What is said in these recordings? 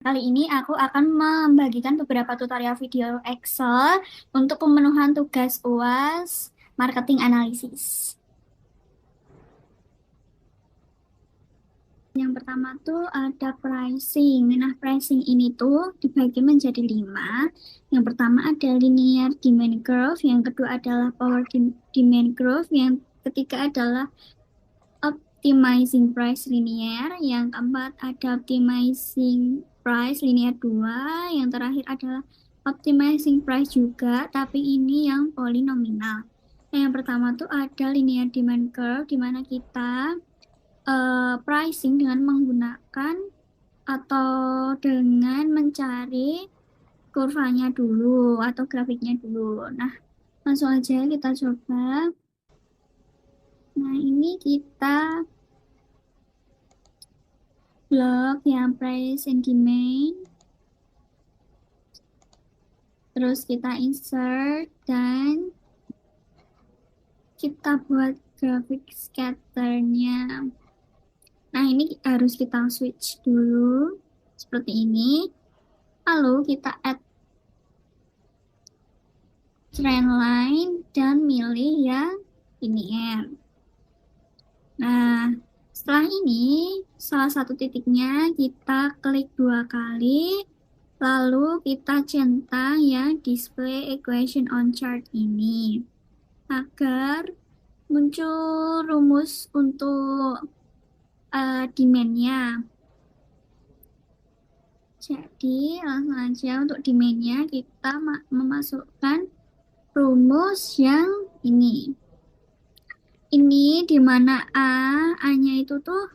Kali ini aku akan membagikan beberapa tutorial video Excel untuk pemenuhan tugas UAS Marketing Analysis. Yang pertama tuh ada pricing. Nah, pricing ini tuh dibagi menjadi 5. Yang pertama ada linear demand curve, yang kedua adalah power demand curve, yang ketiga adalah optimizing price linear, yang keempat ada optimizing price linear 2, yang terakhir adalah optimizing price juga, tapi ini yang polinominal. Nah, yang pertama tuh ada linear demand curve, di mana kita pricing dengan menggunakan atau dengan mencari kurvanya dulu atau grafiknya dulu. Nah, langsung aja kita coba. Nah, ini kita blok yang price and demand. Terus kita insert dan kita buat grafik scatternya. Nah, ini harus kita switch dulu seperti ini. Lalu kita add trend line dan milih yang linear. Nah, setelah ini salah satu titiknya kita klik 2 kali, lalu kita centang yang display equation on chart ini agar muncul rumus untuk demand-nya. Jadi langsung aja untuk demand-nya kita memasukkan rumus yang ini. Ini dimana A-nya itu tuh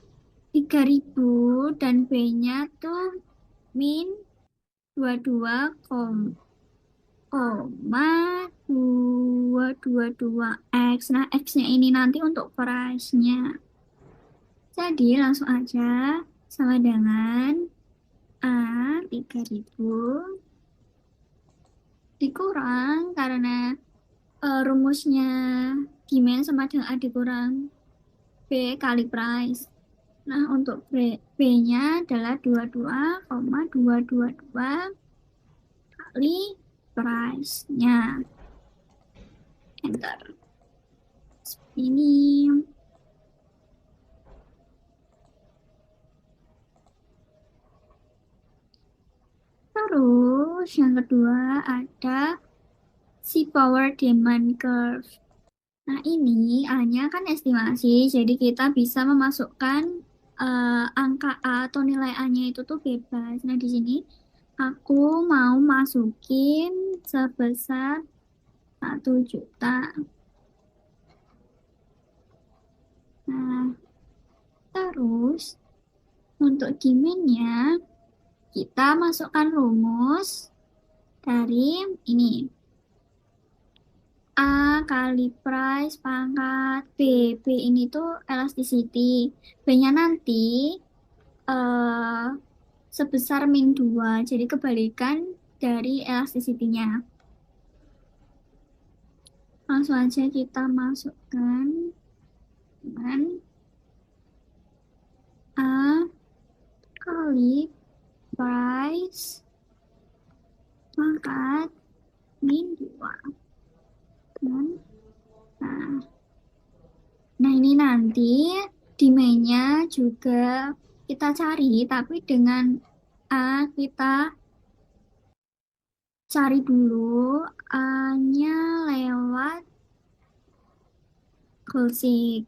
3000 dan B-nya tuh min 22 koma 222 X. Nah, X-nya ini nanti untuk price-nya. Jadi langsung aja sama dengan A 3000 dikurang karena rumusnya demand sama dengan A dikurang B kali price. Nah, untuk B-nya adalah 22,222 kali price-nya. Enter. Seperti ini. Terus yang kedua ada si power demand curve. Nah, ini A-nya kan estimasi, jadi kita bisa memasukkan angka A atau nilai A-nya itu tuh bebas. Nah, di sini aku mau masukin sebesar 1 juta. Nah, terus untuk demand-nya kita masukkan rumus dari ini. A kali price pangkat B. B ini tuh elasticity. B-nya nanti eh, sebesar min 2. Jadi kebalikan dari elasticity-nya. Langsung aja kita masukkan dengan A kali price pangkat min 2. Nah, nah ini nanti demand-nya juga kita cari, tapi dengan A kita cari dulu A-nya lewat closing.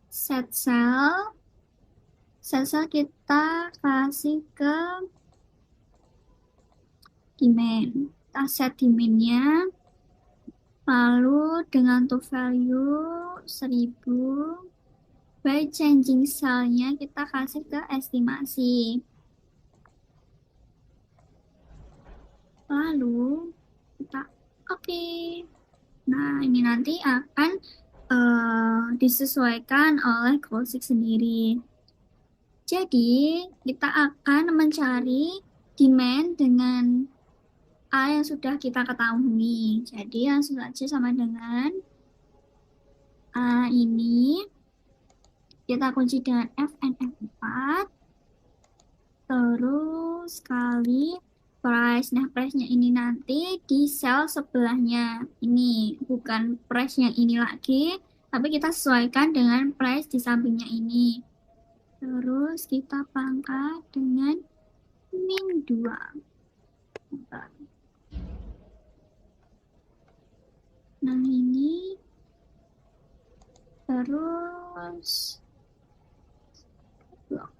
Set cell. Set cell kita kasih ke demand. Kita set demand-nya. Lalu dengan to value 1000. By changing cell-nya kita kasih ke estimasi. Lalu kita oke. Nah, ini nanti akan disesuaikan oleh Closik sendiri. Jadi, kita akan mencari demand dengan A yang sudah kita ketahui. Jadi, langsung saja sama dengan A ini Kita kunci dengan FNF4. Terus kali price. Nah, price-nya ini nanti di sel sebelahnya. Ini bukan price yang ini lagi, tapi kita sesuaikan dengan price di sampingnya ini. Terus kita pangkat dengan min 2. Nah, ini terus blok.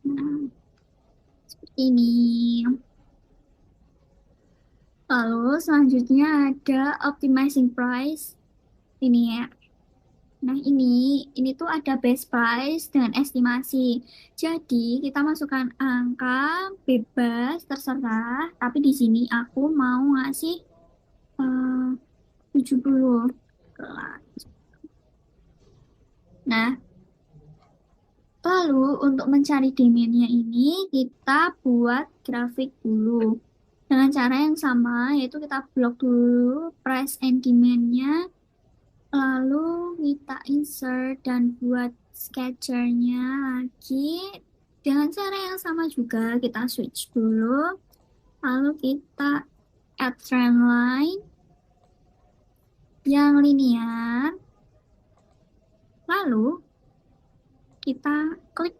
Nah, seperti ini. Lalu selanjutnya ada optimizing price. Ini ya. Nah, ini tuh ada base price dengan estimasi. Jadi, kita masukkan angka bebas terserah, tapi di sini aku mau ngasih 70. Nah, lalu untuk mencari demand-nya ini kita buat grafik dulu. Dengan cara yang sama, yaitu kita blok dulu price and demand-nya, lalu kita insert dan buat sketchernya lagi. Dengan cara yang sama juga, kita switch dulu, lalu kita add trend line yang linear, lalu kita klik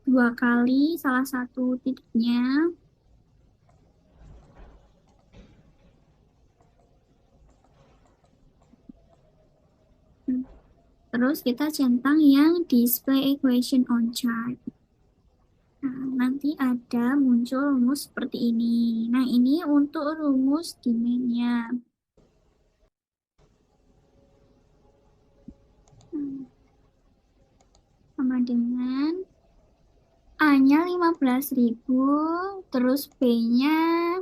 2 kali salah satu titiknya. Terus kita centang yang display equation on chart. Nah, nanti ada muncul rumus seperti ini. Nah, ini untuk rumus demand-nya. Sama dengan A-nya 15.000, terus B-nya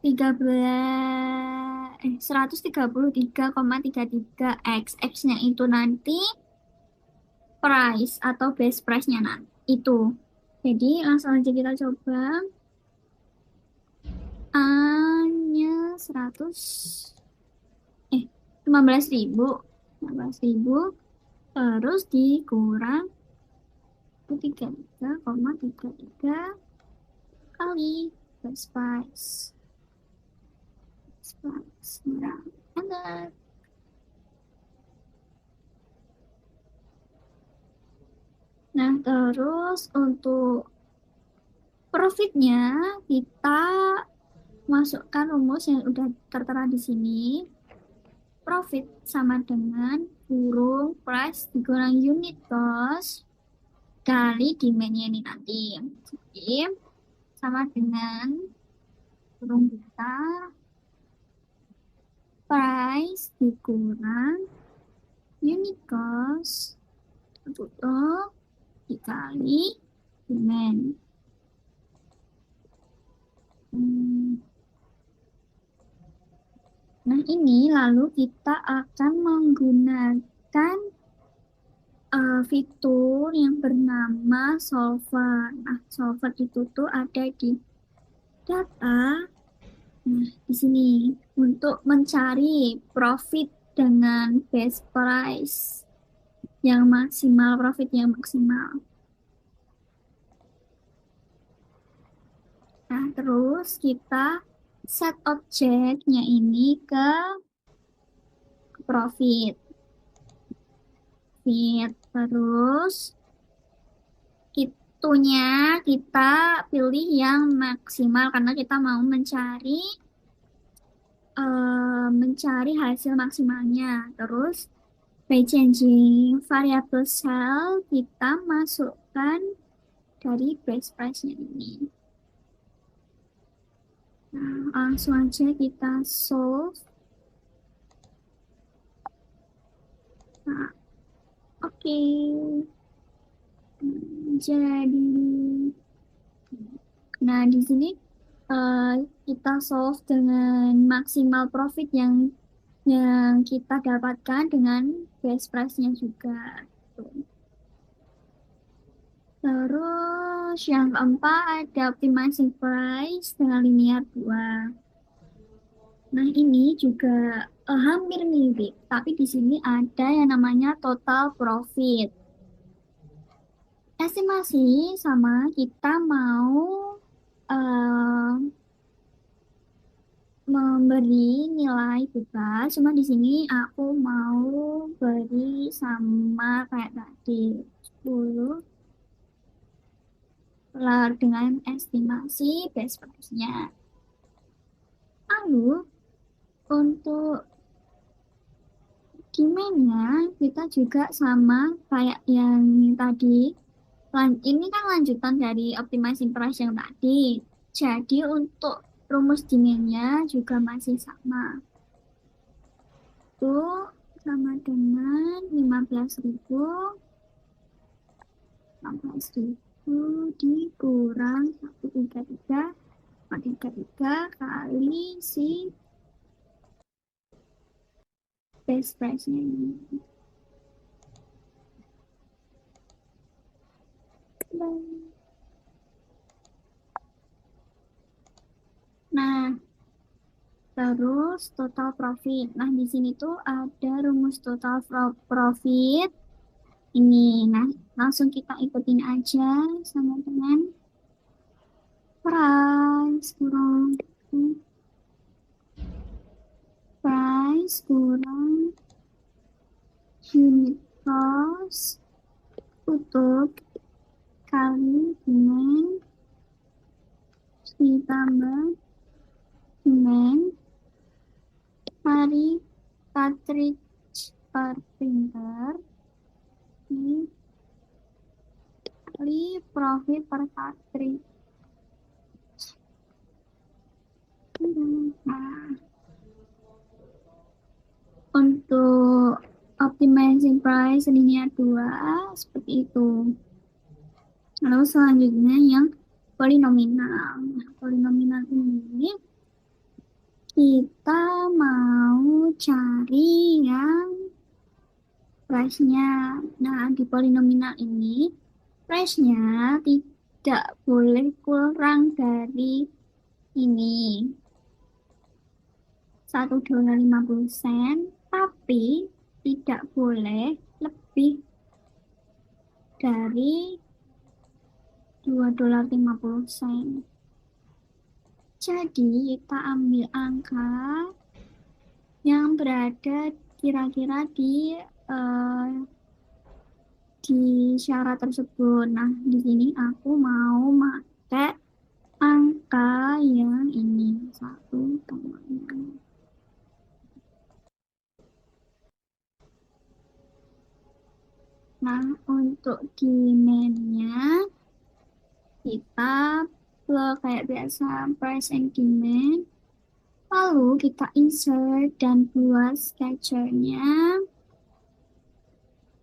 133,33 X. X-nya itu nanti price atau base price-nya nanti itu. Jadi langsung aja kita coba. A-nya 15.000. 15.000 terus dikurang 33,33 kali base price. Nah, enter. Nah, terus untuk profitnya kita masukkan rumus yang udah tertera di sini. Profit sama dengan kurung price dikurang unit cost kali demand-nya ini nanti. Jadi, sama dengan kurung kita price dikurang unit cost tutup dikali demand. Nah, ini lalu kita akan menggunakan fitur yang bernama solver. Nah, solver itu tuh ada di data. Nah, di sini untuk mencari profit dengan base price yang maksimal, profit yang maksimal. Nah, terus kita set objeknya ini ke profit. Terus itunya kita pilih yang maksimal karena kita mau mencari hasil maksimalnya. Terus by changing variable cell kita masukkan dari base price-nya ini. Nah, langsung aja kita solve. Nah, oke. Jadi, nah di sini kita solve dengan maksimal profit yang kita dapatkan dengan base price-nya juga. Terus yang keempat ada optimizing price dengan linear 2. Nah, ini juga Hampir mirip, tapi di sini ada yang namanya total profit. Estimasi sama kita mau eh, memberi nilai bebas, cuma di sini aku mau beri sama kayak tadi 10 lalu dengan estimasi base price-nya. Lalu untuk demand-nya kita juga sama kayak yang tadi. Ini kan lanjutan dari optimizing price yang tadi. Jadi untuk rumus demand-nya juga masih sama. Itu sama dengan 15.000 dikurang 133 kali si base price-nya ini. Nah, terus total profit. Nah, di sini tuh ada rumus total profit ini. Nah, langsung kita ikutin aja sama dengan price kurang unit cost tutup kali dengan ditambah dengan hari cartridge per printer kali profit per cartridge. Nah, untuk optimizing price linear 2 seperti itu. Lalu selanjutnya yang polinomial. Nah, polinomial ini kita mau cari yang price-nya. Nah, di polinomial ini price-nya tidak boleh kurang dari ini. $1.50, tapi tidak boleh lebih dari $2.50. Jadi kita ambil angka yang berada kira-kira di syarat tersebut. Nah, di sini aku mau pakai angka yang ini 1,6. Nah, untuk demand-nya kita kayak biasa price and demand. Lalu kita insert dan buat sketchernya.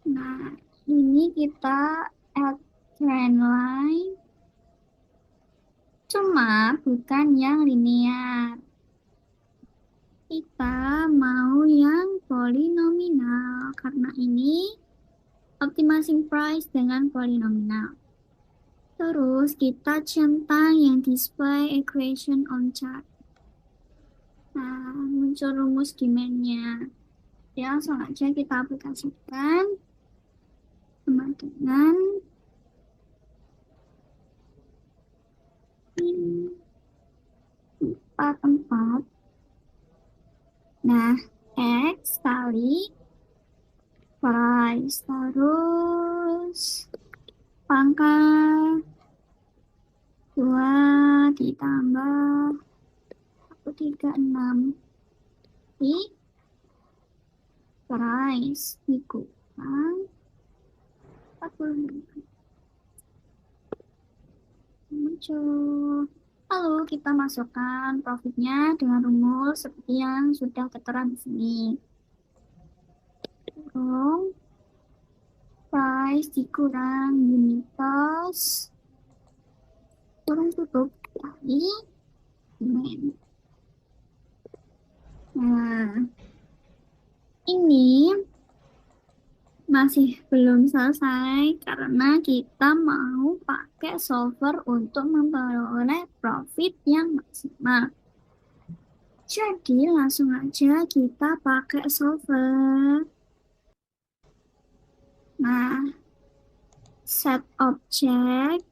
Nah, ini kita add trend line. Cuma bukan yang linear. Kita mau yang polinomial karena ini optimizing price dengan polinomial. Terus kita centang yang display equation on chart. Nah, muncul rumus demand-nya. Ya, langsung aja kita aplikasikan sama dengan ini 4. Nah, X kali price terus pangkat 2 ditambah 136 di price dikurang 45 muncul. Lalu kita masukkan profitnya dengan rumus seperti yang sudah tertera di sini. Kurang price dikurang unit cost kurang tutup kali demand. Nah, ini masih belum selesai karena kita mau pakai solver untuk memperoleh profit yang maksimal. Jadi langsung aja kita pakai solver. Nah, set objeknya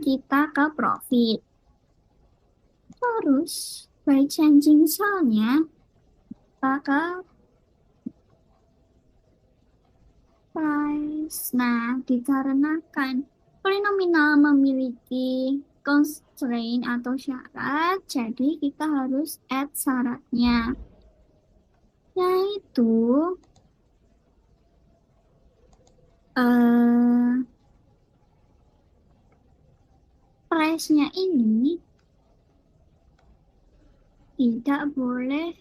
kita ke profit. Terus, by changing cell-nya, kita ke price. Nah, dikarenakan polinominal memiliki constraint atau syarat, jadi kita harus add syaratnya, yaitu eh, price-nya ini tidak boleh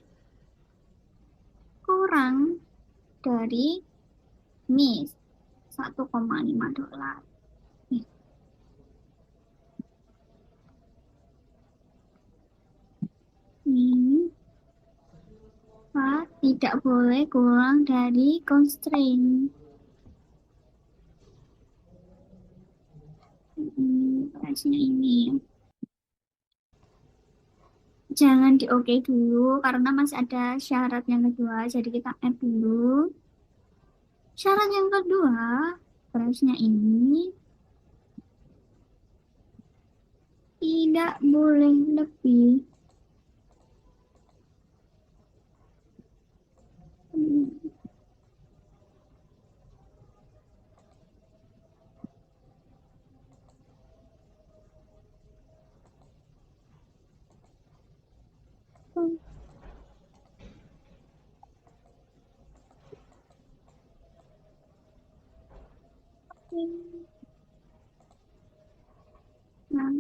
kurang dari mis 1,5 dolar. Ini tidak boleh kurang dari constraint. Price-nya ini. Jangan di oke dulu karena masih ada syarat yang kedua. Jadi kita add dulu. Syarat yang kedua, price-nya ini tidak boleh lebih. Hmm, Nah,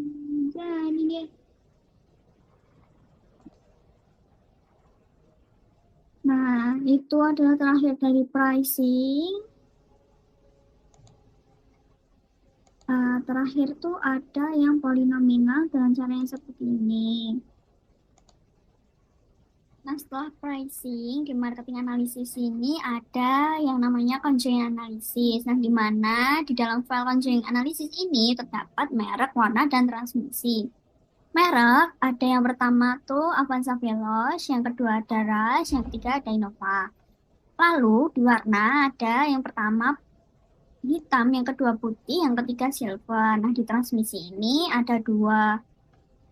jadi deh. Nah, itu adalah terakhir dari pricing. Terakhir tuh ada yang polinominal dengan cara yang seperti ini. Nah, setelah pricing di marketing analysis ini ada yang namanya conjoint analysis. Nah, di mana di dalam file conjoint analysis ini terdapat merek, warna, dan transmisi. Merek ada yang pertama tuh Avanza Veloz, yang kedua ada Rush, yang ketiga ada Innova. Lalu di warna ada yang pertama hitam, yang kedua putih, yang ketiga silver. Nah, di transmisi ini ada dua,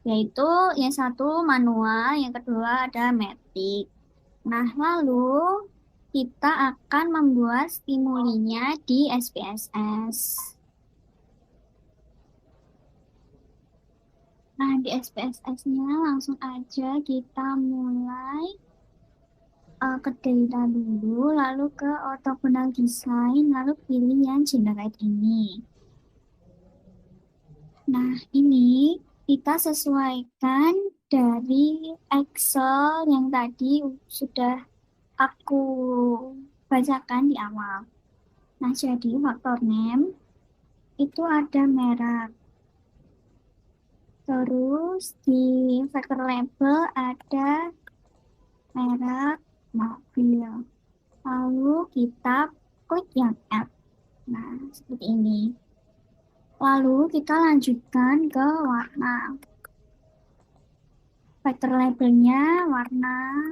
yaitu yang satu manual, yang kedua ada matic. Nah, lalu kita akan membuat stimulinya di SPSS. Nah, di SPSS-nya langsung aja kita mulai ke data dulu, lalu ke orthogonal design, lalu pilih yang generate ini. Nah, ini kita sesuaikan dari Excel yang tadi sudah aku bacakan di awal. Nah, jadi faktor name itu ada merek. Terus di factor label ada merek mobil. Lalu kita klik yang add. Nah, seperti ini. Lalu kita lanjutkan ke warna. Factor labelnya warna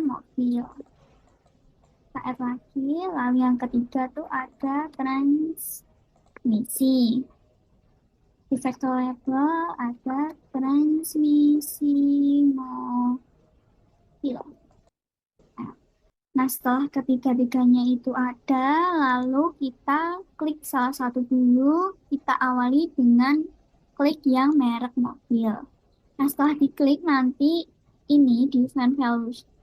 mobil. Kita add lagi. Lalu yang ketiga tuh ada transmisi. Di factor label ada transmisi mobil. Nah, setelah ketiga-tiganya itu ada, lalu kita klik salah satu dulu, kita awali dengan klik yang merek mobil. Nah, setelah diklik nanti ini di event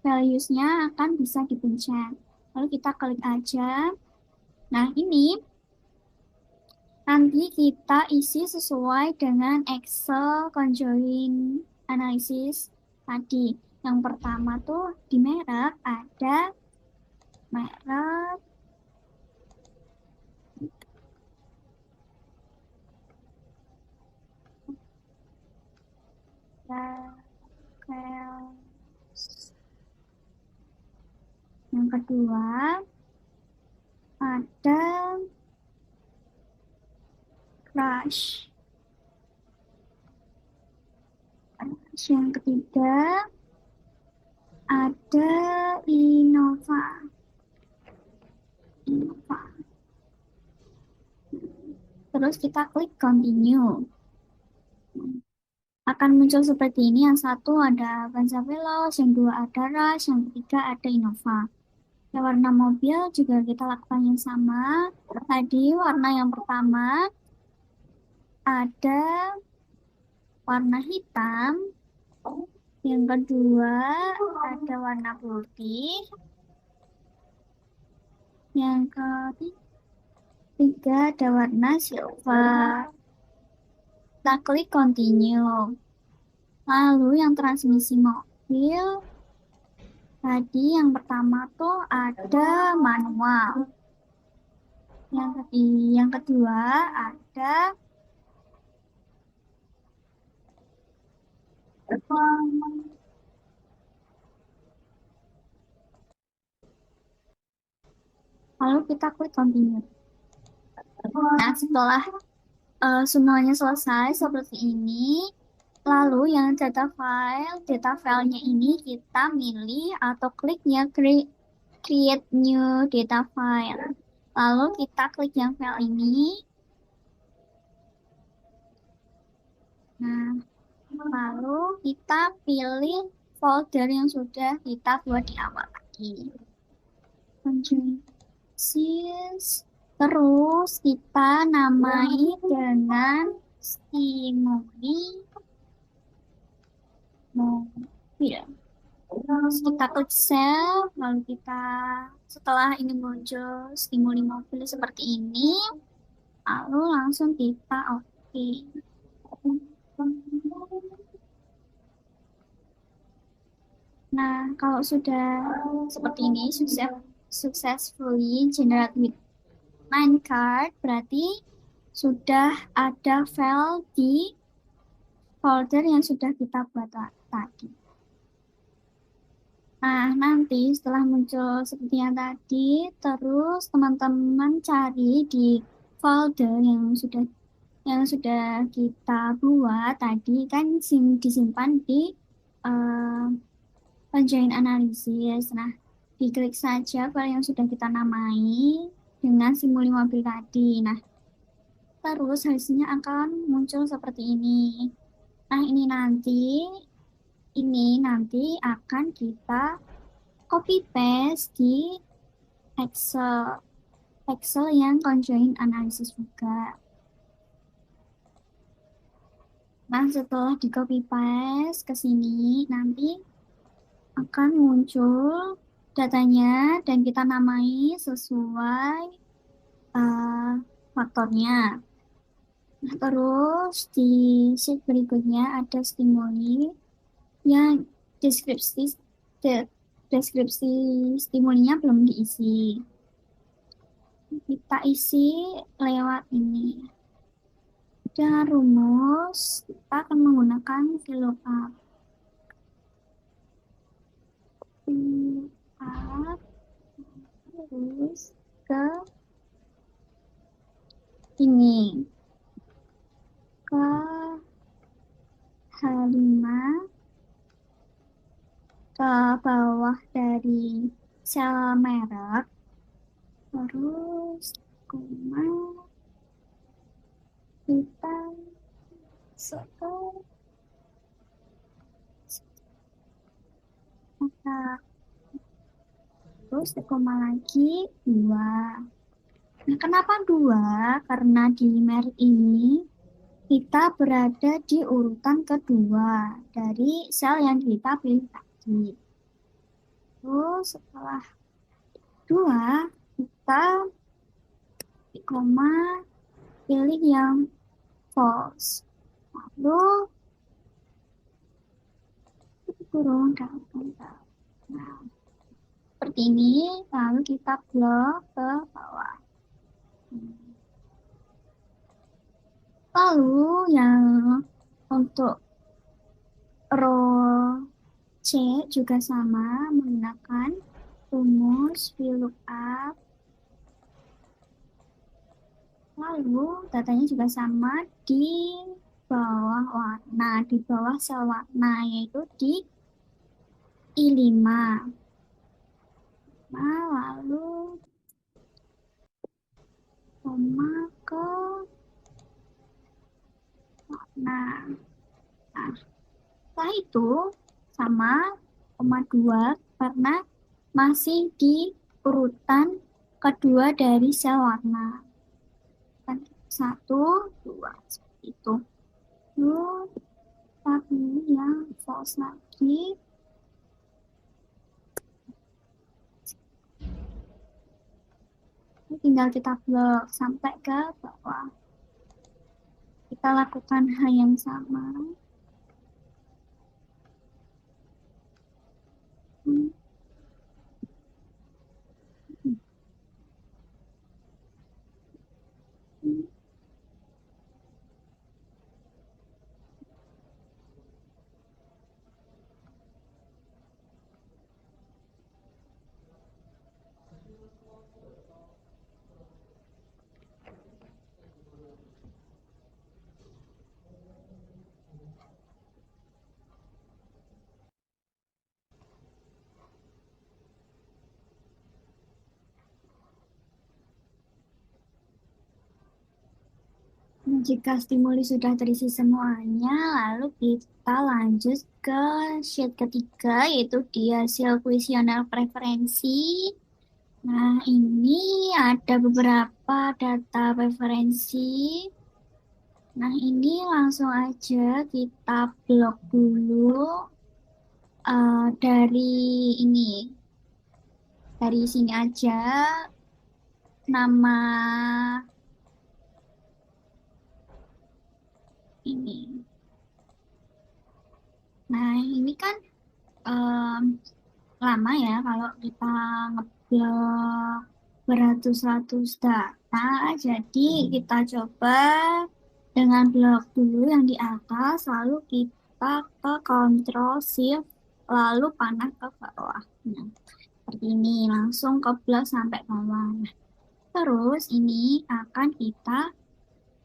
values-nya akan bisa dipencet. Lalu kita klik aja. Nah, ini nanti kita isi sesuai dengan Excel conjoint analysis tadi. Yang pertama tuh di merek ada merek yang kedua ada crush. Yang ketiga ada Innova. Innova. Terus kita klik continue. Akan muncul seperti ini. Yang satu ada Veloz, yang dua ada Rush, yang ketiga ada Innova. Ya, warna mobil juga kita lakukan yang sama. Tadi warna yang pertama ada warna hitam, yang kedua ada warna putih, yang ketiga ada warna silver. Kita klik continue. Lalu yang transmisi mobil, tadi yang pertama tuh ada manual. Yang kedua ada lalu kita klik continue. Nah, setelah semuanya selesai seperti ini, lalu yang data filenya ini kita milih atau kliknya create new data file. Lalu kita klik yang file ini. Nah, lalu kita pilih folder yang sudah kita buat di awal lagi. Terus kita namai dengan stimuli mobil. Terus kita klik save, lalu kita setelah ini muncul stimuli mobil seperti ini, lalu langsung kita oke. Nah, kalau sudah seperti ini, successfully generate with Minecart, berarti sudah ada file di folder yang sudah kita buat tadi. Nah, nanti setelah muncul seperti yang tadi, terus teman-teman cari di folder yang sudah kita buat tadi kan disimpan di conjoint analysis. Nah, diklik saja file yang sudah kita namai dengan simuli mobil tadi. Nah, terus hasilnya akan muncul seperti ini. Nah, ini nanti akan kita copy paste di Excel yang conjoint analysis juga. Nah, setelah di copy paste ke sini, nanti akan muncul datanya dan kita namai sesuai faktornya. Nah, terus di sheet berikutnya ada stimuli yang deskripsi stimulinya belum diisi. Kita isi lewat ini. Dengan rumus, kita akan menggunakan VLOOKUP. Terus ke ini. Ke H5 ke bawah dari sel merek, terus koma kita setel terus koma lagi 2. Nah, kenapa 2? Karena di merek ini kita berada di urutan kedua dari sel yang kita pilih tadi. Terus setelah 2, kita koma pilih yang false. Lalu turun ke nah, seperti ini, lalu kita blok ke bawah. Lalu yang untuk row C juga sama, menggunakan rumus VLOOKUP. Lalu datanya juga sama di bawah warna, di bawah sel warna, yaitu di I5. Nah, lalu koma ke warna. Nah, setelah itu sama koma 2 karena masih di urutan kedua dari sel warna. Kan, satu, dua, seperti itu. Lalu kita pilih yang false lagi. Ini tinggal kita blok sampai ke bawah. Kita lakukan hal yang sama. Hmm, hmm, hmm. Nah, jika stimuli sudah terisi semuanya, lalu kita lanjut ke sheet ketiga, yaitu di hasil kuesioner preferensi. Nah, ini ada beberapa data preferensi. Nah, ini langsung aja kita blok dulu dari ini. Dari sini aja nama ini. Nah, ini kan em, lama ya kalau kita ngeblok beratus-ratus data. Jadi kita coba dengan blok dulu yang di atas, lalu kita ke Ctrl Shift, lalu panah ke bawah. Nah, seperti ini, langsung ke blok sampai bawah. Nah, terus ini akan kita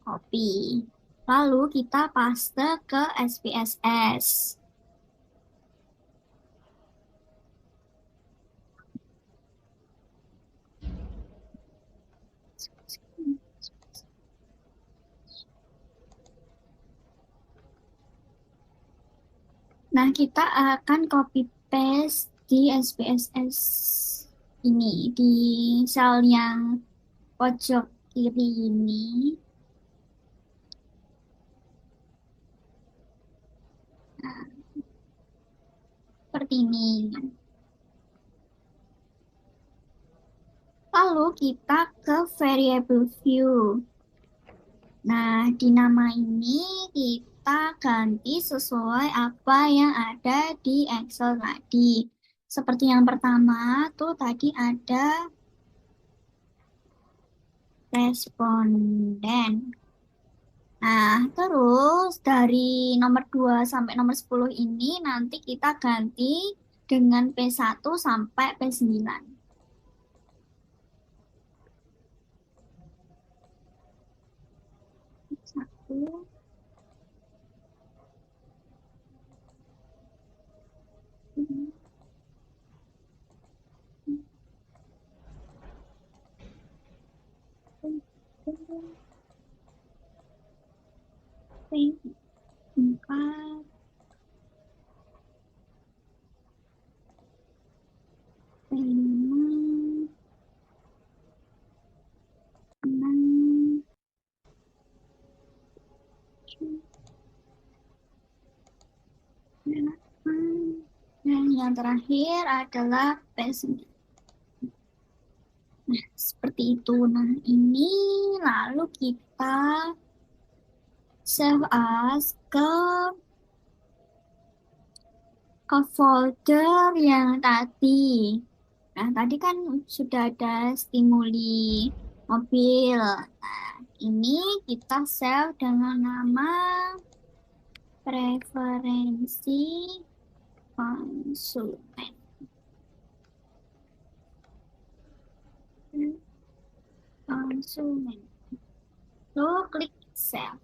copy. Lalu kita paste ke SPSS. Nah, kita akan copy paste di SPSS ini, di sel yang pojok kiri ini. Nah, seperti ini. Lalu kita ke variable view. Nah, di nama ini kita ganti sesuai apa yang ada di Excel tadi. Seperti yang pertama tuh tadi ada responden. Nah, terus dari nomor 2 sampai nomor 10 ini nanti kita ganti dengan P1 sampai P9. Satu, dua, tiga, empat, lima, enam, tujuh, delapan, dan yang terakhir adalah P9. Nah, seperti itu. Nah, ini lalu kita save as ke folder yang tadi. Nah, tadi kan sudah ada stimuli mobil. Nah, ini kita save dengan nama preferensi konsumen. Konsumen. Lalu klik save.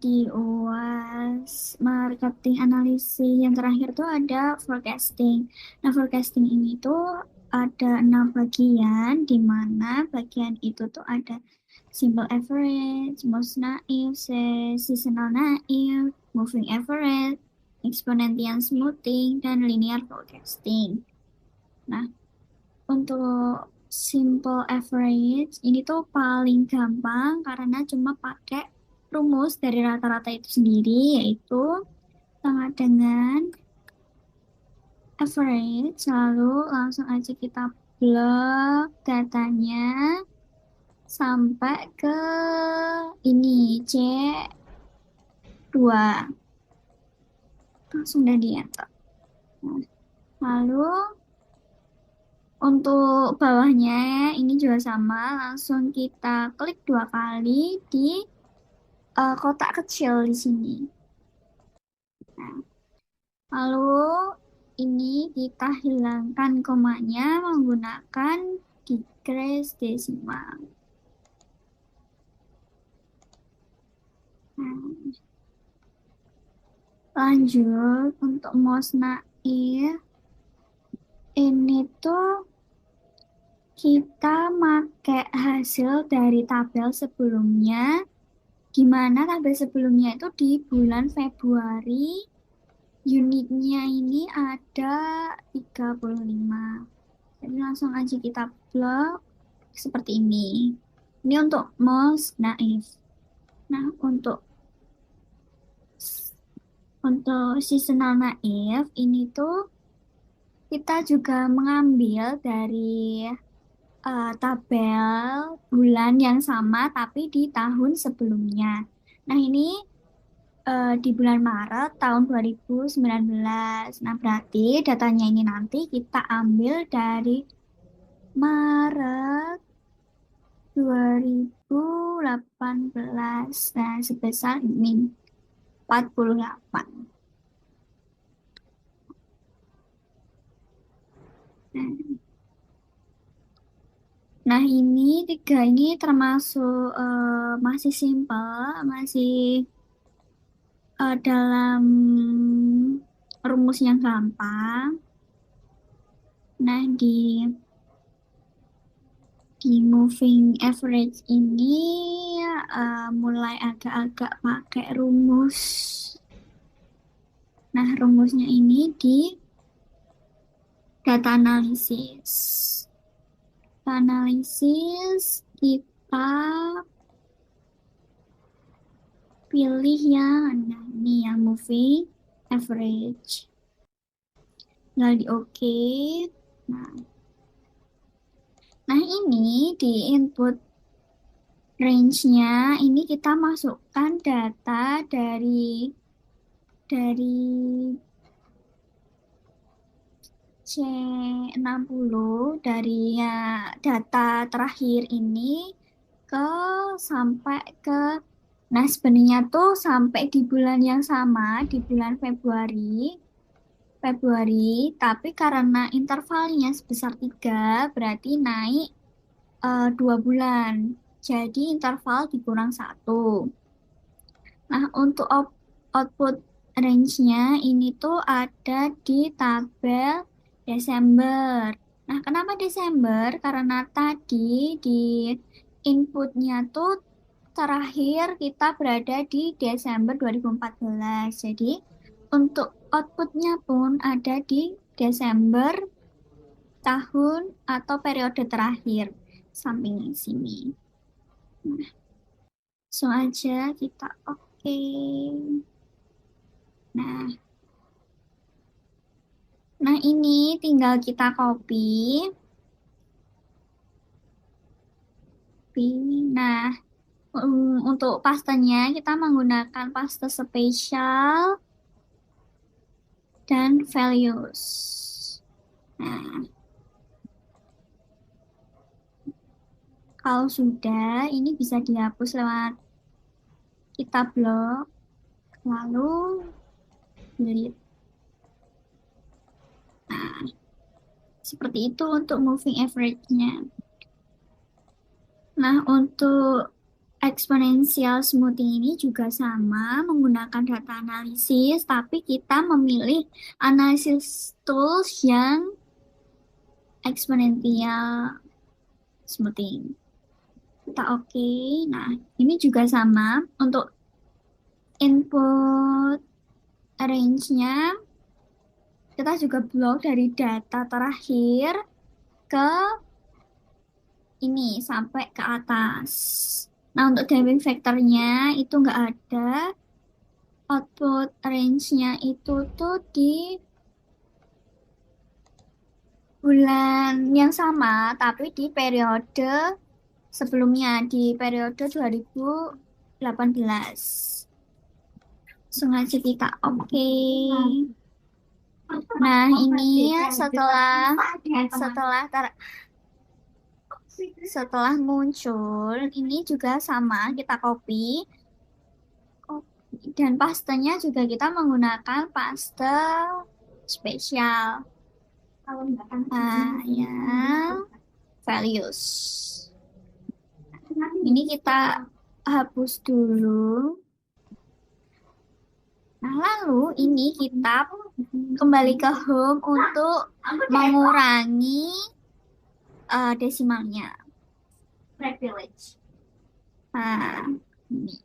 di UAS marketing analisis yang terakhir tuh ada forecasting. Nah, forecasting ini tuh ada 6 bagian, di mana bagian itu tuh ada simple average, most naive, seasonal naive, moving average, exponential smoothing, dan linear forecasting. Nah, untuk simple average ini tuh paling gampang karena cuma pakai rumus dari rata-rata itu sendiri, yaitu sama dengan average, lalu langsung aja kita blok datanya sampai ke ini C2, langsung udah di enter. Nah, lalu untuk bawahnya ini juga sama, langsung kita klik 2 kali di kotak kecil di sini. Nah, lalu ini kita hilangkan komanya menggunakan decrease desimal. Nah, lanjut untuk most naif ini tuh kita pakai hasil dari tabel sebelumnya, gimana tabel sebelumnya itu di bulan Februari unitnya ini ada 35. Jadi langsung aja kita blok seperti ini. Ini untuk most naif. Nah, untuk seasonal naif ini tuh kita juga mengambil dari tabel bulan yang sama tapi di tahun sebelumnya. Nah, ini di bulan Maret tahun 2019. Nah, berarti datanya ini nanti kita ambil dari Maret 2018. Nah, sebesar min 48. Nah, nah, ini tiga ini termasuk masih simpel, masih dalam rumus yang gampang. Nah, di moving average ini mulai agak-agak pakai rumus. Nah, rumusnya ini di data analisis. Data analisis kita pilih yang ini yang moving average. Tinggal di OK. Nah, ini di input range-nya ini kita masukkan data dari C60 dari data terakhir ini sampai ke, nah sebenarnya tuh sampai di bulan yang sama, di bulan Februari, tapi karena intervalnya sebesar 3, berarti naik 2 bulan. Jadi interval dikurang 1. Nah, untuk output range-nya ini tuh ada di tabel Desember. Nah, kenapa Desember? Karena tadi di inputnya tuh terakhir kita berada di Desember 2014. Jadi, untuk outputnya pun ada di Desember tahun atau periode terakhir, samping sini. Nah, langsung aja kita oke. Nah, ini tinggal kita copy. Nah, untuk pastanya kita menggunakan paste spesial dan values. Nah, kalau sudah, ini bisa dihapus lewat kita blok, lalu delete. Nah, seperti itu untuk moving average-nya. Nah, untuk Exponential smoothing ini juga sama menggunakan data analisis, tapi kita memilih analisis tools yang exponential smoothing. Kita oke. Nah, ini juga sama untuk input range-nya. Kita juga blok dari data terakhir ke ini sampai ke atas. Nah, untuk damping factor-nya itu nggak ada. Output range-nya itu tuh di bulan yang sama, tapi di periode sebelumnya, di periode 2018. Sengaja kita oke. Nah, ini setelah muncul, ini juga sama, kita copy. Dan pastenya juga kita menggunakan paste spesial. Yang values. Ini kita hapus dulu. Nah, lalu ini kita kembali ke home untuk mengurangi desimalnya. Privilege. Nah, ini.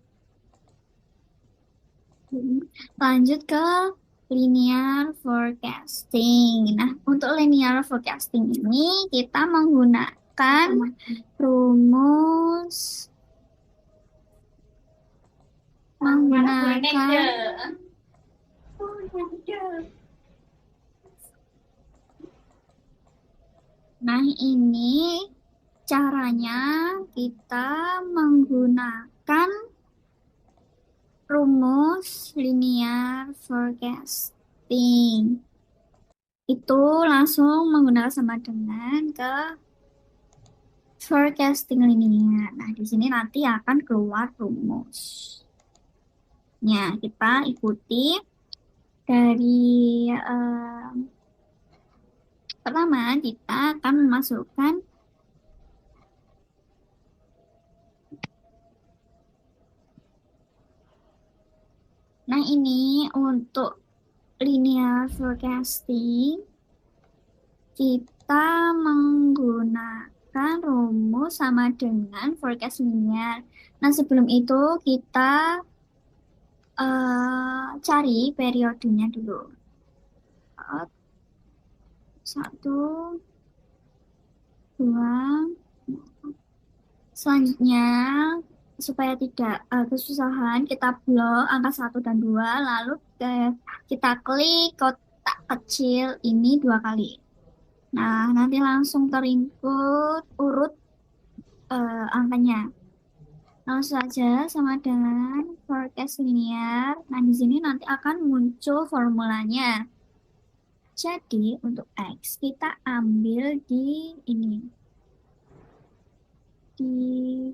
Lanjut ke linear forecasting. Nah, untuk linear forecasting ini kita menggunakan rumus Nah, ini caranya kita menggunakan rumus linear forecasting. Itu langsung menggunakan sama dengan ke forecasting linear. Nah, di sini nanti akan keluar rumus. Ya, kita ikuti dari pertama kita akan memasukkan Nah, ini untuk linear forecasting kita menggunakan rumus sama dengan forecast linear. Nah, sebelum itu kita cari periodenya dulu. 1, 2. Selanjutnya, supaya tidak kesusahan, kita blok angka 1 dan 2, lalu kita klik kotak kecil ini 2 kali. Nah, nanti langsung terinput urut angkanya. Langsung saja sama dengan forecast linear. Nah, di sini nanti akan muncul formulanya. Jadi, untuk X kita ambil di ini. Di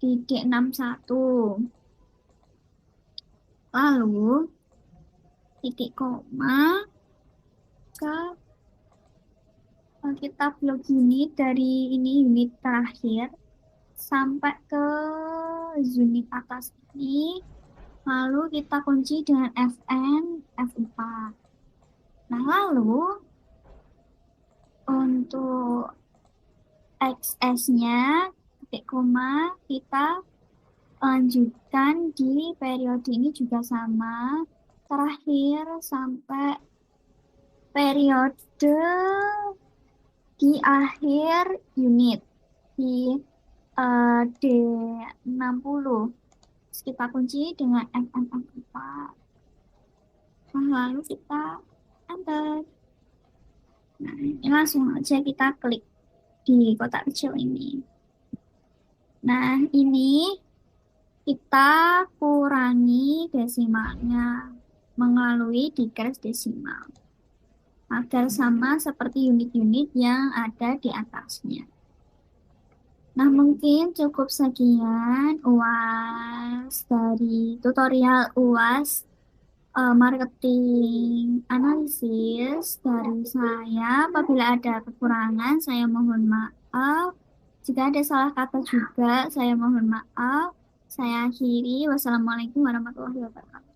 D61. Lalu, titik koma kita blok unit dari ini unit terakhir sampai ke unit atas ini. Lalu kita kunci dengan Fn, F4. Nah, lalu untuk XS-nya, titik koma, kita lanjutkan di periode ini juga sama. Terakhir sampai periode di akhir unit, di D60. Kita kunci dengan FNF4. Nah, lalu kita enter. Nah, ini langsung aja kita klik di kotak kecil ini. Nah, ini kita kurangi desimalnya melalui decrease desimal agar sama seperti unit-unit yang ada di atasnya. Nah, mungkin cukup sekian UAS dari tutorial UAS marketing analisis dari saya. Apabila ada kekurangan, saya mohon maaf. maaf. Jika ada salah kata juga, saya mohon maaf. Saya akhiri. Wassalamualaikum warahmatullahi wabarakatuh.